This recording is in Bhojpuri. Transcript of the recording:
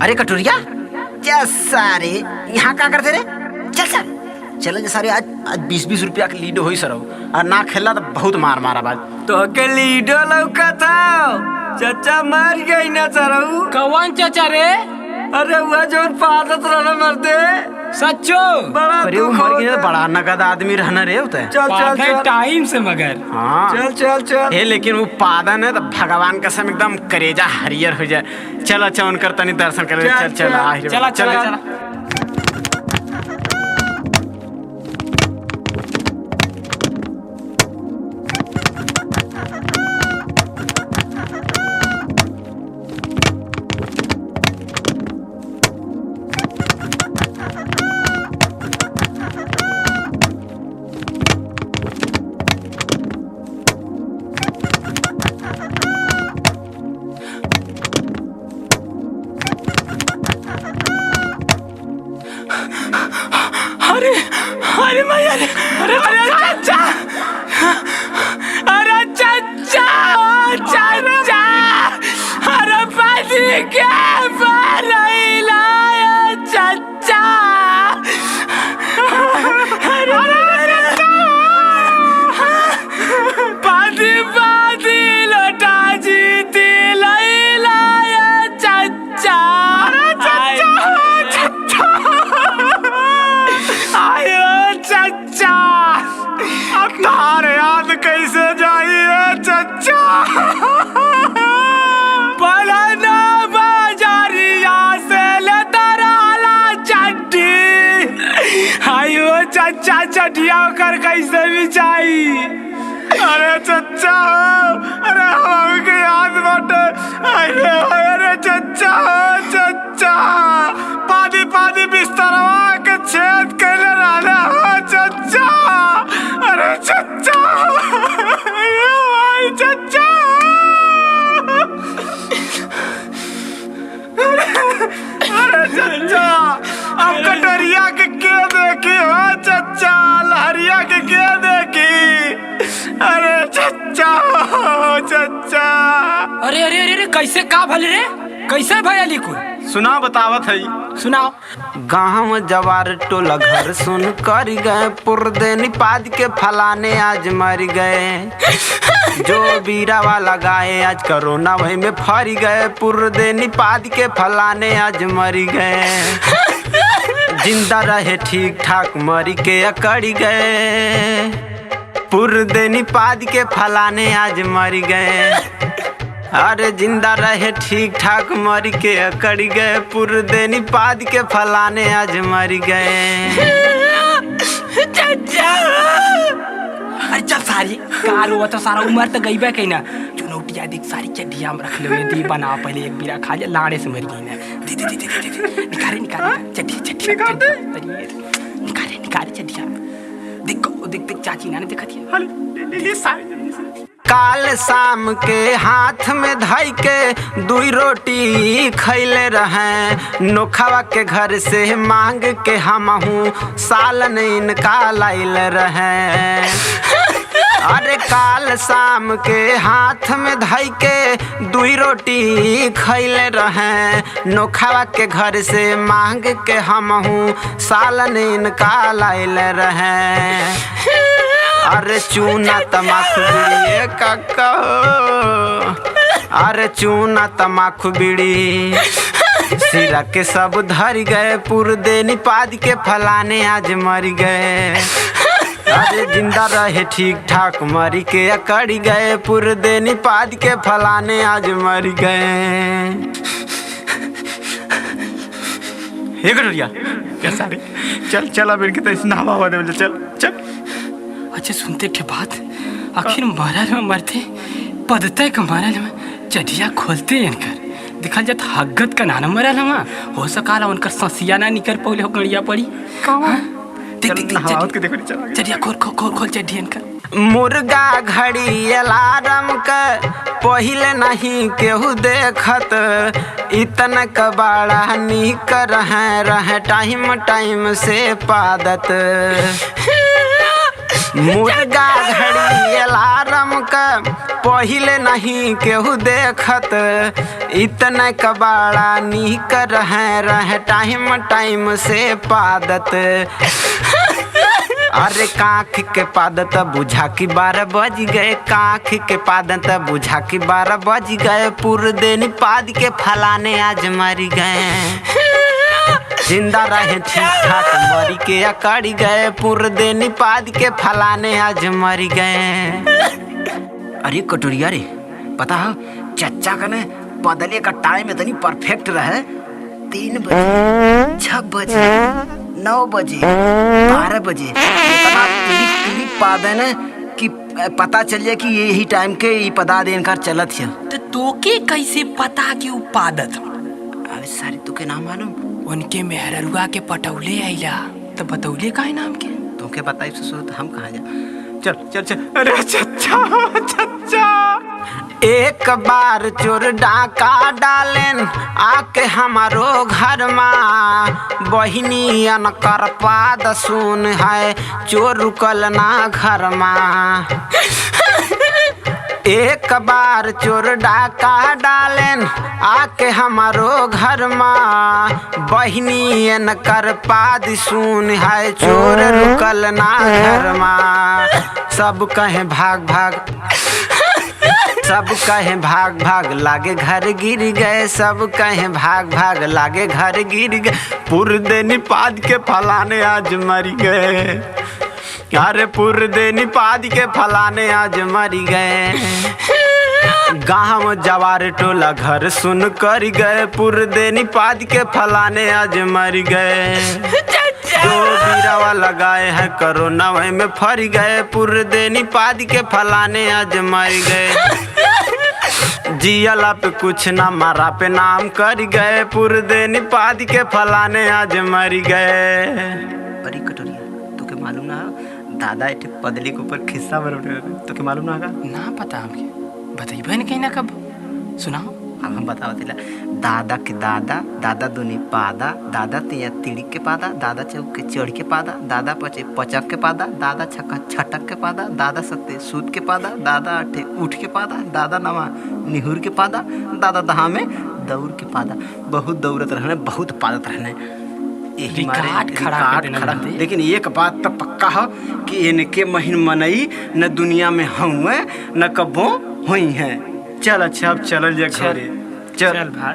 अरे कटोरिया सारे यहाँ क्या करते रे? चल चल चल सारे आज 20-20 रुपया के लीडो हो सर और ना खेला तो बहुत मार मारा बाज तो के लीडो लौका था चाचा मार गई ना सरऊ। कौन चाचा रे? अरे वह जो पादत रहना मरते सच्चो बड़ा अरे वो मर गया बड़ा नगद आदमी रहना रे होता है। चल चल चल टाइम से मगर हाँ चल चल चल हे लेकिन वो पादन है तो भगवान का सब एकदम करेजा हरियर हो जाए। चल अच्छा उनकर तनी दर्शन कर चल चल चला चला चला। अरे अरे मैया अरे अरे चाचा अरे चाचा चाचा अरे पानी क्या पाला चाचा अरे पानी पानी लौटा जीती लैला चाचा चाचा अब तार याद कैसे जाइए चाचा पलाना बाजारिया से लेतराला चड्डी आयो चाचा चटिया कर कैसे बिछाई। अरे चाचा अरे हमके याद बाटे अरे चाचा चाचा पानी पानी बिस्तरवा के छेद कर रहना चाचा। अरे चाचा चाचा अरे चाचा अब कटोरिया के देखी हो चाचा लहरिया के देखी। अरे चाचा चाचा अरे अरे अरे कैसे का भले रे कैसे भैया को सुना बतावत है सुनाओ। गाँव जवार टोला घर सुन कर गए पुरदे निपाद के फलाने आज मर गए। जो बीरा वाला गाए आज कोरोना वही में फर गए पुरदे निपाद के फलाने आज मर गए। जिंदा रहे ठीक ठाक मरी के अकड़ गए पुरदे निपाद के फलाने आज मर गए। अरे जिंदा रहे ठीक ठाक मर के अकड़ गए पुरदे निपाद के फलाने आज मर गए। अरे चल सारी कार हुआ तो सारा उम्र तो गई बे कहीं ना चुनौतिया देख सारी चड्डिया में रख ले दी बना पहले एक बीरा खा ले लाड़े से मर गई ना दे दे दे दे दे निकाले निकाले चड्डी निकाले निकाले चड्डिया देख देख देख चाची ने देखा थी काल शाम के हाथ में धाई के दुई रोटी खैले रहे नोखावा के घर से मांग के हमहू सालन इनका लाइल रहे। अरे काल शाम के हाथ में धाई के दुई रोटी खैले रहे नोखावा के घर से मांग के हमहू सालन इनका लाइल रहे। अरे चूना तमाकू बीड़ी काका अरे चूना तमाकू बीड़ी सिरा के सब धर गए पुरदे निपाद के फलाने आज मर गए। अरे जिंदा रहे ठीक ठाक मरी के अकड़ गए पुरदे निपाद के फलाने आज मर गए। हे कटोरिया क्या सारे चल चल अब इनके तो नहावा हुआ दे चल चल। अच्छा सुनते थे बात आखिर महाराज में मरते पदता का महाराज में चढ़िया खोलते इनकर दिखा जाता हगत का नाना मरल हमा हो सकाला उनकर ससिया ना निकर पौले हो गड़िया पड़ी देख देख नहावत के देखो चढ़िया खोल खोल खोल खोल चढ़िया इनकर। मुर्गा घड़ी अलार्म का पहिले नहीं केहू देखत इतना कबाड़ा निक रहे टाइम टाइम से पादत। मुर्गा घड़ी अलार्म का पहिले नहीं केहू देखत, इतने कबाड़ा नीक रहे टाइम टाइम से पादत। अरे काख के पादत बुझा की 12 बज गए, काख के पादत बुझा की 12 बज गए, पुरदेनी पाद के फलाने आज मर गए। जिंदा रहे ठीक ठाक मरी के अकड़ गए, पुरदेनी पाद के फलाने आज मर गए। अरे कटोरिया रे, पता है चच्चा का ने बदले का टाइम इतनी परफेक्ट रहे, 3 बजे 6 बजे 9 बजे 12 बजे इतना क्लिक पाद है ना कि पता चल जाए कि यही टाइम के ये पदा देन कर चलत है। तो तोके कैसे पता कि उ पादत? अरे सारी तुके नाम मालूम? उनके मेहररुआ के पटौले आइला तो बतौले काहे नाम के? तुमके बताई सो हम कहाँ जा। चल चल चल। अरे चच्चा एक बार चोर डाका डालेन आके हमारो घर में, बहिनी अनकर पाद सुन है चोर रुकल ना घर में। एक बार चोर डाका डालेन आके हमारो घर में, बहिनी अनकर पाद सुन है चोर रुकल ना घर में। सब कहे भाग भाग, सब कहे भाग भाग लागे घर गिर गए, सब कहे भाग भाग लागे घर गिर गए, पुरदेनी पाद के फलाने आज मर गए। अरे पुरदेनी पाद के फलाने आज मर गए। गाँव जवार टोला घर सुन कर गए, पुरदेनी पाद के फलाने आज मर गए। जो बीरावा लगाए हैं कोरोना वही में फर गए, पुरदेनी पाद के फलाने आज मर गए। जियला पे कुछ ना मारा पे नाम कर गए, पुरदेनी पाद के फलाने आज मर गए। बड़ी कटोरिया तुके मालूम ना दादा एठे पदली के ऊपर खिस्सा बरौले, तुके मालूम ना? ना पता हमके, बताइबे न कहीं ना कब सुनाओ। अब हम बताओ दिला। दादा के दादा, दादा दुनी पादा, दादा तिया तिड़ी के पादा, दादा चौक के चढ़ के पादा, दादा पचे पचक के पादा, दादा छक्का छटक के पादा, दादा सत्ते सूत के पादा, दादा अठे उठ के पादा, दादा नवा निहुर के पादा, दादा दहा में दौड़ के पादा। बहुत दौड़त रहने, बहुत पादत रहने। रिकॉर्ड खड़ा। लेकिन एक बात तो पक्का है कि इनके महीन मनई न दुनिया में हुए न कबो हुई है। चल अच्छा अब चल जा घरे। चल भाई।